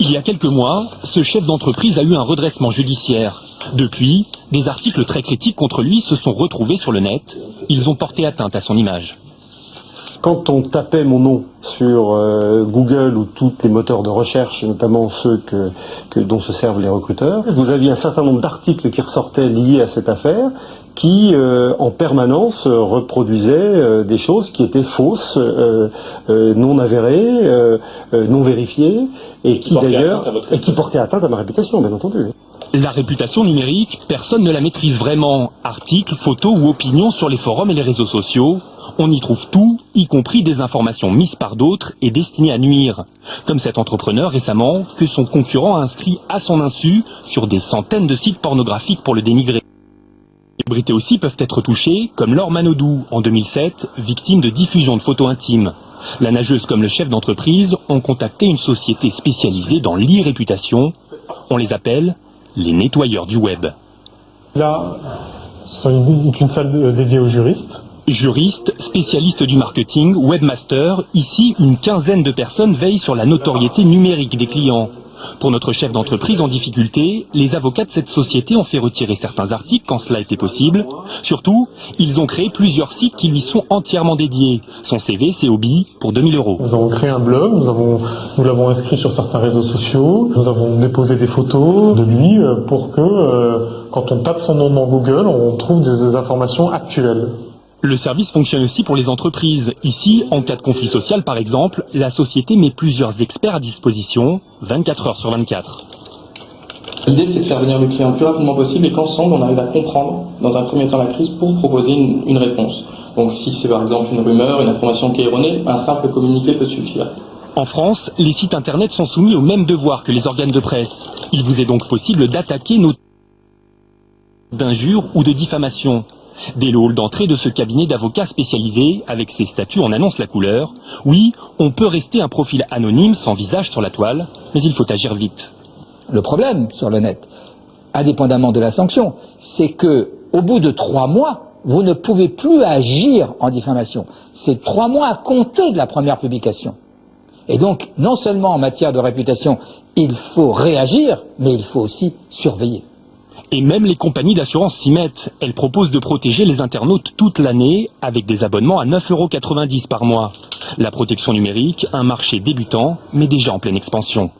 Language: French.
Il y a quelques mois, ce chef d'entreprise a eu un redressement judiciaire. Depuis, des articles très critiques contre lui se sont retrouvés sur le net. Ils ont porté atteinte à son image. Quand on tapait mon nom sur Google ou tous les moteurs de recherche, notamment ceux dont se servent les recruteurs, vous aviez un certain nombre d'articles qui ressortaient liés à cette affaire, qui en permanence reproduisaient des choses qui étaient fausses, non avérées, non vérifiées, et qui portaient atteinte à ma réputation, bien entendu. La réputation numérique, personne ne la maîtrise vraiment. Articles, photos ou opinions sur les forums et les réseaux sociaux, on y trouve tout, y compris des informations mises par d'autres et destinées à nuire. Comme cet entrepreneur récemment, que son concurrent a inscrit à son insu sur des centaines de sites pornographiques pour le dénigrer. Les célébrités aussi peuvent être touchées, comme Laure Manodou, en 2007, victime de diffusion de photos intimes. La nageuse comme le chef d'entreprise ont contacté une société spécialisée dans l'e-réputation. On les appelle les nettoyeurs du web. Là, c'est une salle dédiée aux juristes. Juristes, spécialistes du marketing, webmaster, ici une quinzaine de personnes veillent sur la notoriété numérique des clients. Pour notre chef d'entreprise en difficulté, les avocats de cette société ont fait retirer certains articles quand cela était possible. Surtout, ils ont créé plusieurs sites qui lui sont entièrement dédiés. Son CV, c'est hobby pour 2000 €. Nous avons créé un blog, nous l'avons inscrit sur certains réseaux sociaux, nous avons déposé des photos de lui pour que, quand on tape son nom dans Google, on trouve des informations actuelles. Le service fonctionne aussi pour les entreprises. Ici, en cas de conflit social par exemple, la société met plusieurs experts à disposition, 24 heures sur 24. L'idée, c'est de faire venir le client le plus rapidement possible et qu'ensemble, on arrive à comprendre dans un premier temps la crise pour proposer une réponse. Donc si c'est par exemple une rumeur, une information qui est erronée, un simple communiqué peut suffire. En France, les sites internet sont soumis aux mêmes devoirs que les organes de presse. Il vous est donc possible d'attaquer nos d'injures ou de diffamation. Dès le hall d'entrée de ce cabinet d'avocats spécialisé, avec ses statuts en annonce la couleur, oui, on peut rester un profil anonyme sans visage sur la toile, mais il faut agir vite. Le problème sur le net, indépendamment de la sanction, c'est que au bout de 3 mois, vous ne pouvez plus agir en diffamation. C'est 3 mois à compter de la première publication. Et donc, non seulement en matière de réputation, il faut réagir, mais il faut aussi surveiller. Et même les compagnies d'assurance s'y mettent. Elles proposent de protéger les internautes toute l'année avec des abonnements à 9,90 € par mois. La protection numérique, un marché débutant, mais déjà en pleine expansion.